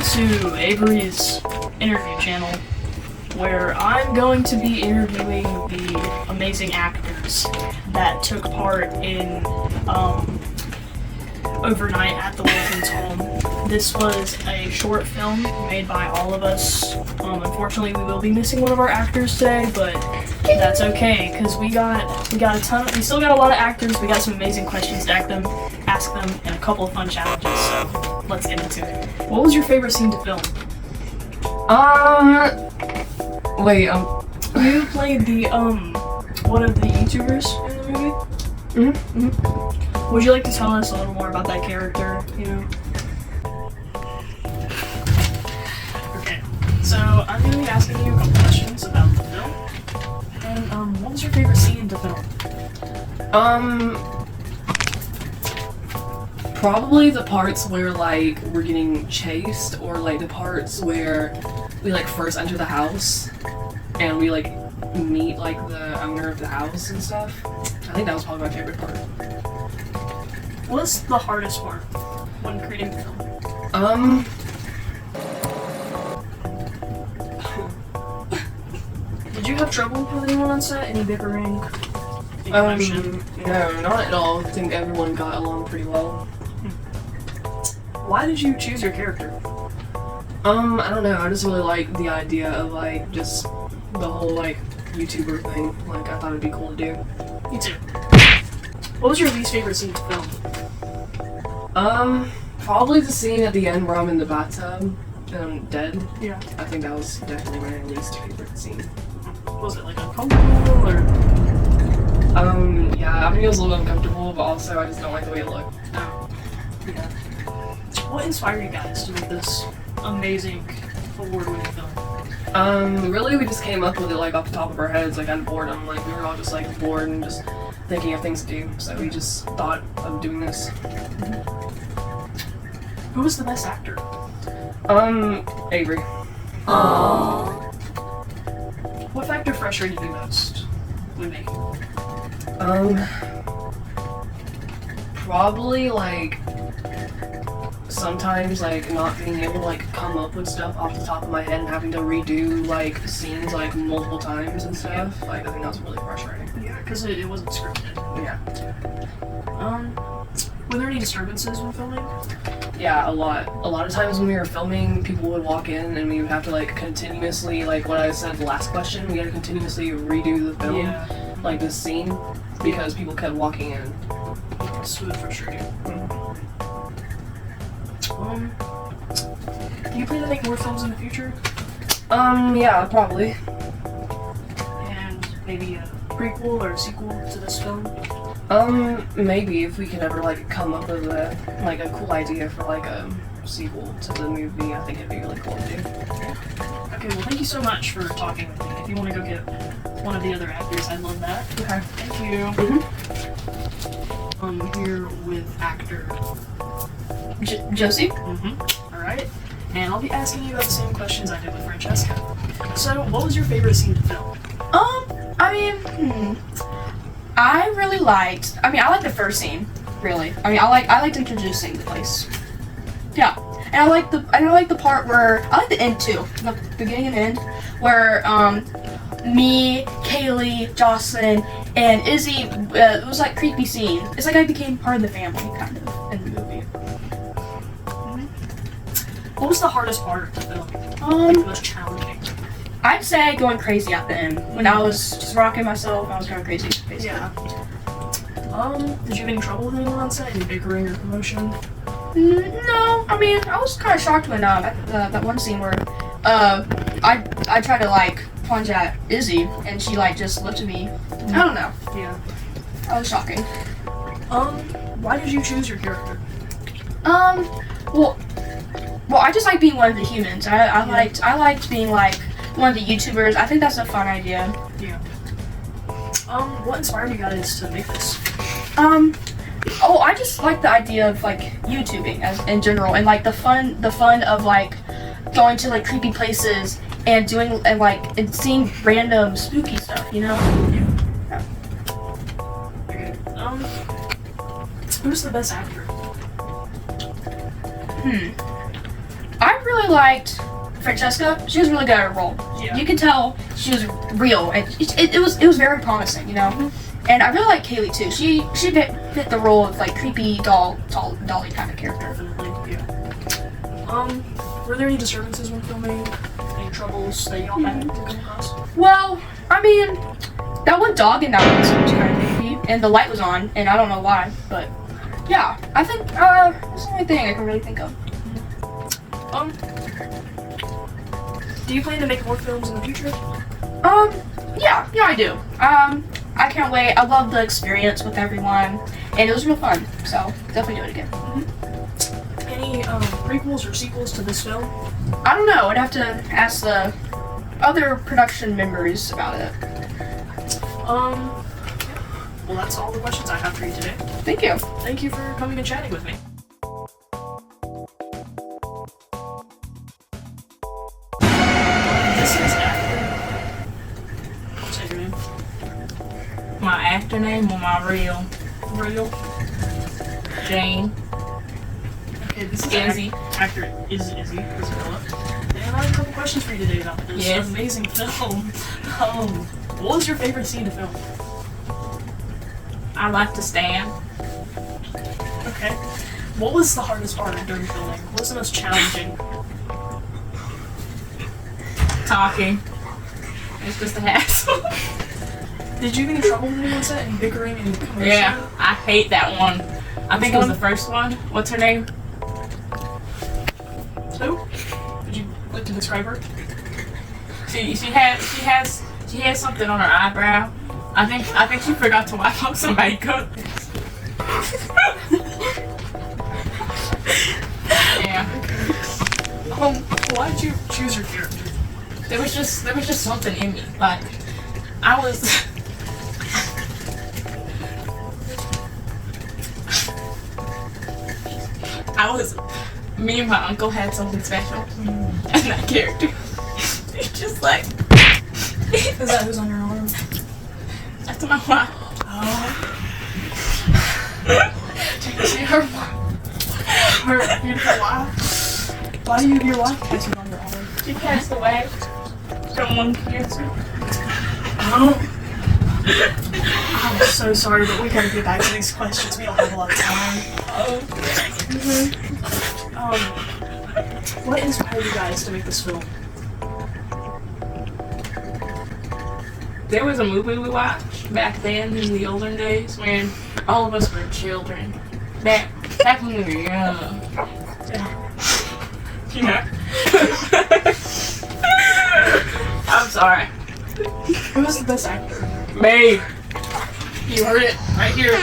to Avery's interview channel, where I'm going to be interviewing the amazing actors that took part in Overnight at the Wiltons Home. This was a short film made by all of us. Unfortunately, we will be missing one of our actors today, but that's okay, because we got a ton. We still got a lot of actors. We got some amazing questions to ask them, and a couple of fun challenges. So let's get into it. What was your favorite scene to film? You played the one of the YouTubers in the movie. Mm-hmm. Would you like to tell us a little more about that character? You know. Okay. So I'm gonna be asking you a couple questions about the film. And what was your favorite scene to film? Probably the parts where like we're getting chased, or like the parts where we like first enter the house and we like meet like the owner of the house and stuff. I think that was probably my favorite part. What's the hardest part when creating the film? Did you have trouble with anyone on set? Any bickering? No, not at all. I think everyone got along pretty well. Why did you choose your character? I don't know. I just really like the idea of like just the whole like YouTuber thing. Like I thought it'd be cool to do. Me too. What was your least favorite scene to film? Probably the scene at the end where I'm in the bathtub and I'm dead. Yeah. I think that was definitely my least favorite scene. Was it like uncomfortable or? Yeah, I mean it was a little uncomfortable, but also I just don't like the way it looked. Oh. Yeah. What inspired you guys to make this amazing award-winning film? Really we just came up with it like off the top of our heads, like out of boredom. Like we were all just like bored and just thinking of things to do, so we just thought of doing this. Who was the best actor? Avery. What factor frustrated you most when making? Probably like sometimes like not being able to like come up with stuff off the top of my head and having to redo like scenes like multiple times and stuff. Like I think that was really frustrating. Yeah, because it wasn't scripted. Yeah. Were there any disturbances when filming? Yeah, a lot. A lot of times when we were filming, people would walk in and we would have to like continuously, like what I said the last question, we had to continuously redo the film, like this scene, because people kept walking in. It's really frustrating. Do you plan to make more films in the future? Yeah, probably. And maybe a prequel or a sequel to this film? Maybe if we could ever like come up with a cool idea for like a sequel to the movie, I think it'd be really cool to do. Okay, well thank you so much for talking with me. If you want to go get one of the other actors, I'd love that. Okay. Thank you. Mm-hmm. I'm here with actor Josie? Mm-hmm. Alright. And I'll be asking you about the same questions I did with Francesca. So, what was your favorite scene to film? I like the first scene, really. I liked introducing the place. Yeah. And I like the part where, I like the end too. The beginning and end, where, me, Kaylee, Jocelyn, and Izzy, it was like creepy scene. It's like I became part of the family, kind of, in the movie. What was the hardest part to film? The most challenging? I'd say going crazy at the end. When I was just rocking myself, I was going crazy, basically. Yeah. Did you have any trouble with anyone on set? Any bickering or commotion? No, I mean, I was kind of shocked when that one scene where I tried to like punch at Izzy and she like just looked at me. I don't know. Yeah. That was shocking. Why did you choose your character? Well, I just like being one of the humans. I liked being like one of the YouTubers. I think that's a fun idea. Yeah. What inspired you guys to make this? I just like the idea of like YouTubing as in general, and like the fun of like going to like creepy places and doing and seeing random spooky stuff, you know? Yeah. Okay. Who's the best actor? I really liked Francesca. She was really good at her role. Yeah. You could tell she was real, and it was very promising, you know. And I really like Kaylee too. She fit the role of like creepy dolly kind of character. Definitely, yeah. Were there any disturbances when filming? Any troubles that y'all had to come across? Well, I mean, that one dog in that one was kind of creepy, and the light was on, and I don't know why, but yeah, I think that's the only thing I can really think of. Do you plan to make more films in the future? Yeah, I do. I can't wait. I love the experience with everyone, and it was real fun. So definitely do it again. Any prequels or sequels to this film? I don't know. I'd have to ask the other production members about it. Well, that's all the questions I have for you today. Thank you. Thank you for coming and chatting with me. This is actor. What's your name? My actor name or my real? Jane. Okay, this is Izzy. Actor Izzy Isabella. And I have a couple questions for you today about this Yes. amazing film. What was your favorite scene to film? I like to stand. Okay. What was the hardest part during filming? What was the most challenging? Talking. It's just a hassle. Did you get in trouble with anyone on set? Any bickering and commotion? Yeah, I hate that one. I think it was one? the first one. What's her name? Who? Would you like to describe her? She has something on her eyebrow. I think she forgot to wipe off some makeup. Yeah. Why'd you choose your character? There was just something in me. Like I was me and my uncle had something special. And that character. It's just like Is that who's on your arm? that's my wife. Oh. Is it her beautiful wife? Why do you have your wife tattooed on your arm? She passed away from lung cancer. Oh. I'm so sorry, but we gotta get back to these questions. We don't have a lot of time. What inspired you guys to make this film? There was a movie we watched back then in the olden days when all of us were children. Back when we were young. Yeah. I'm sorry. Who was the best actor? Babe. You heard it right here.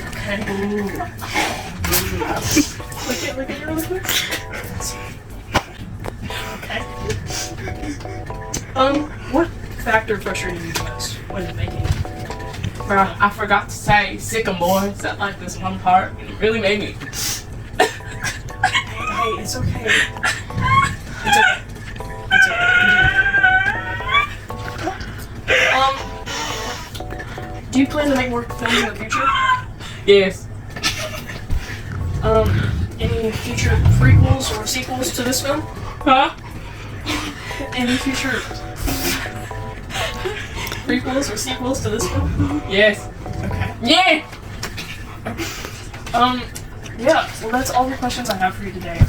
Okay. Look at you really quick. Okay. What factor frustrated you the most when making? Bruh, I forgot to say sycamores at like this one part. It really made me. Hey, it's okay. It's okay. It's okay. Do you plan to make more films in the future? Yes. Any future prequels or sequels to this film? Huh? Any future prequels or sequels to this film? Yes. Okay. Yeah. Yeah, well that's all the questions I have for you today.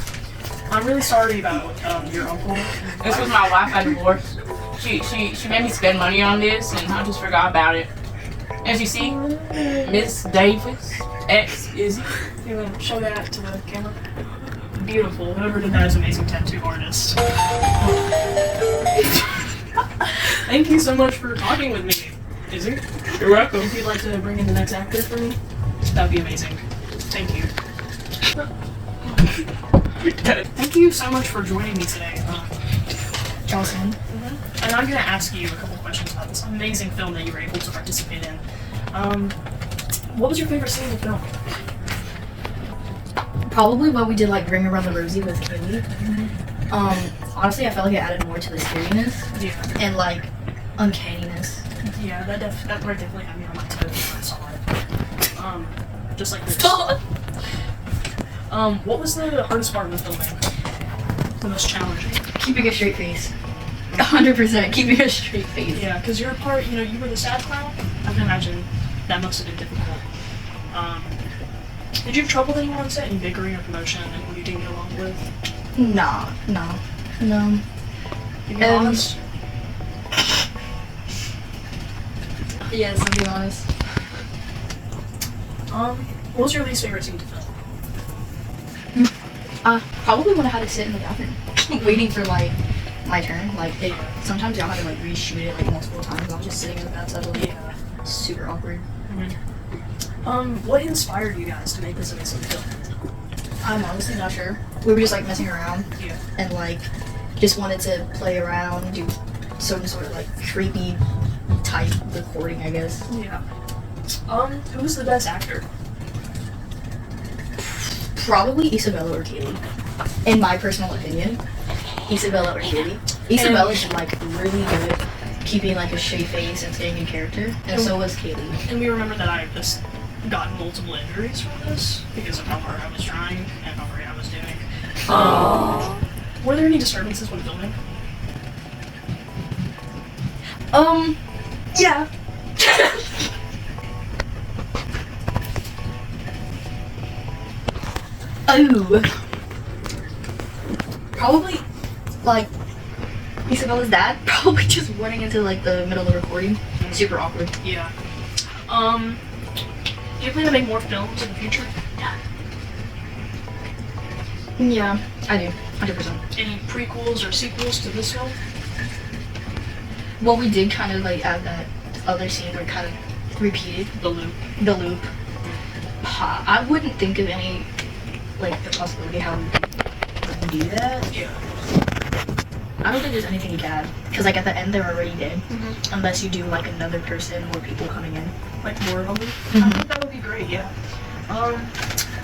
I'm really sorry about your uncle. This was my wife I divorced. She made me spend money on this and I just forgot about it. As you see, Miss Davis, ex Izzy. You want to show that to the camera? Beautiful. Whoever did that is an amazing tattoo artist. Thank you so much for talking with me, Izzy. You're welcome. If you'd like to bring in the next actor for me, that'd be amazing. Thank you. Thank you so much for joining me today, Jocelyn. And I'm going to ask you a couple questions about this amazing film that you were able to participate in. What was your favorite scene in the film? Probably when we did like Ring Around the Rosie with Kaylee. Honestly, I felt like it added more to the scariness Yeah. and like uncanniness. Yeah, that part definitely had me on my toes when I saw it. Just like this. What was the hardest part of the filming? The most challenging? Keeping a straight face. 100% keeping a straight face. Yeah, because your part, you know, you were the sad clown. I can imagine that must have been difficult. Did you have trouble with anyone on set? Any bickering or promotion? Anyone you didn't get along with? No. To be honest. Yes, I'll be honest. What was your least favorite scene to film? Probably when I had to sit in the bathroom, waiting for like my turn. Like sometimes y'all had to like reshoot it like multiple times. I was just sitting in the bathtub, like super awkward. What inspired you guys to make this amazing film? I'm honestly not sure. We were just like messing around Yeah. and like just wanted to play around, do some sort of like creepy type recording, I guess. Yeah. Who was the best actor? Probably Isabella or Kaylee. In my personal opinion, Isabella or Kaylee. Isabella did like really good keeping like a straight face and staying in character, and so was Kaylee. And we remember that I just got multiple injuries from this because of how hard I was trying and how great I was doing. Were there any disturbances when filming? Yeah. Oh. Probably, like, Isabella's dad probably just running into, like, the middle of the recording. Super awkward. Yeah. Do you plan to make more films in the future? Yeah, I do. 100%. Any prequels or sequels to this film? Well, we did kind of, like, add that other scene where it kind of repeated The loop. the loop. I wouldn't think of any, like, the possibility how we could do that. Yeah. I don't think there's anything you can add. Because, like, at the end, they're already dead. Unless you do, like, another person or people coming in. Like more of them? I Mhm. think that would be great, yeah.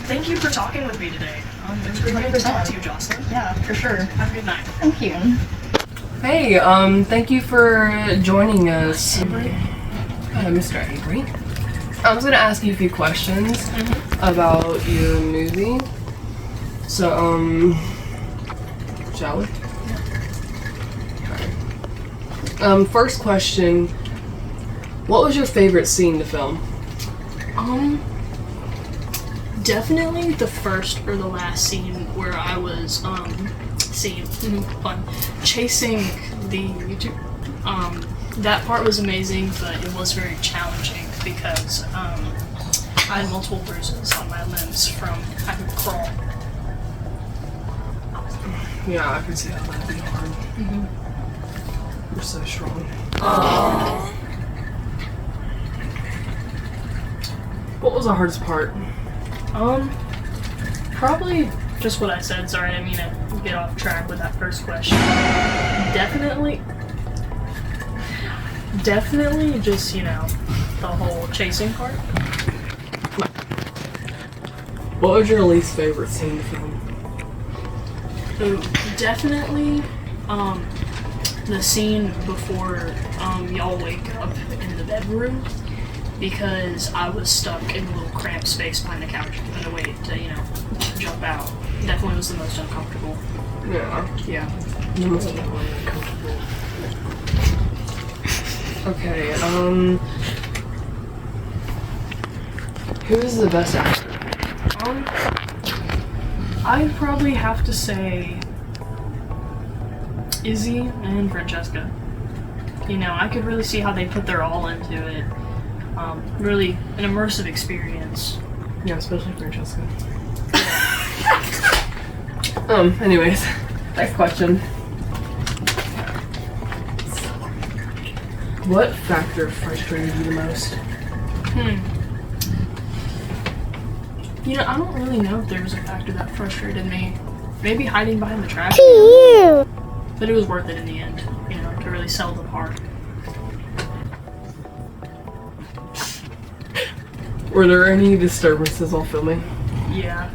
Thank you for talking with me today. It was great to 100%. talk to you, Jocelyn. Yeah, for sure. Have a good night. Thank you. Hey, thank you for joining us, Mr. Avery. I was gonna ask you a few questions about your movie. So, shall we? Okay. First question. What was your favorite scene to film? Definitely the first or the last scene where I was, chasing the YouTube. That part was amazing, but it was very challenging because, I had multiple bruises on my limbs from having to crawl. Yeah, I could see how that'd be hard. You're so strong. What was the hardest part? Probably just what I said. Sorry, I didn't mean to get off track with that first question. Definitely just, you know, the whole chasing part. What was your least favorite scene to film? So definitely, the scene before, y'all wake up in the bedroom, because I was stuck in a little cramped space behind the couch and a way to, you know, jump out. Definitely was the most uncomfortable. Yeah. Yeah. You must have been really uncomfortable. Okay, who is the best actor? I'd probably have to say Izzy and Francesca. You know, I could really see how they put their all into it. Really an immersive experience. Yeah, especially Francesca. Anyways, next question. What factor frustrated you the most? You know, I don't really know if there was a factor that frustrated me. Maybe hiding behind the trash. But it was worth it in the end, you know, to really sell the part. Were there any disturbances while filming? Yeah.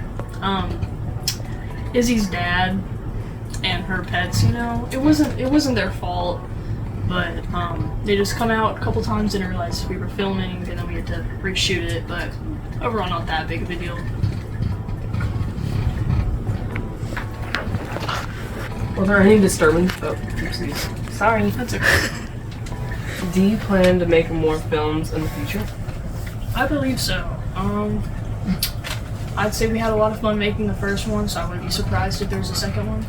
Izzy's dad and her pets, you know, it wasn't their fault, but they just come out a couple times and realized we were filming and then we had to reshoot it, but overall not that big of a deal. Were there any disturbing? Oh, oopsies. Sorry. That's okay. Do you plan to make more films in the future? I believe so. I'd say we had a lot of fun making the first one, so I wouldn't be surprised if there's a second one.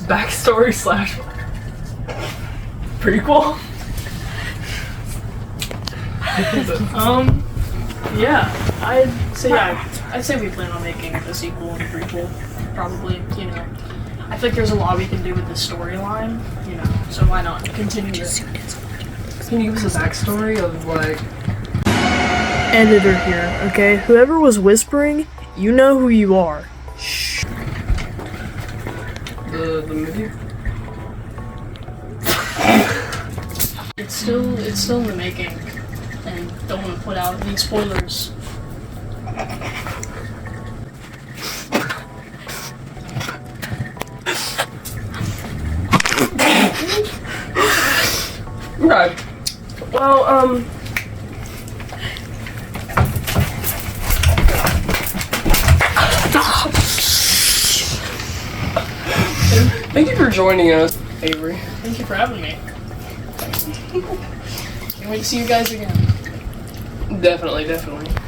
Backstory slash prequel? Yeah, I'd say we plan on making a sequel and a prequel. Probably, you know. I think there's a lot we can do with this storyline, you know, so why not continue it? Can you give us a backstory of like... Editor here, okay? Whoever was whispering, you know who you are. the movie? It's still in the making, and don't want to put out any spoilers. Right. Well, Thank you for joining us, Avery. thank you for having me. Can't wait to see you guys again. Definitely.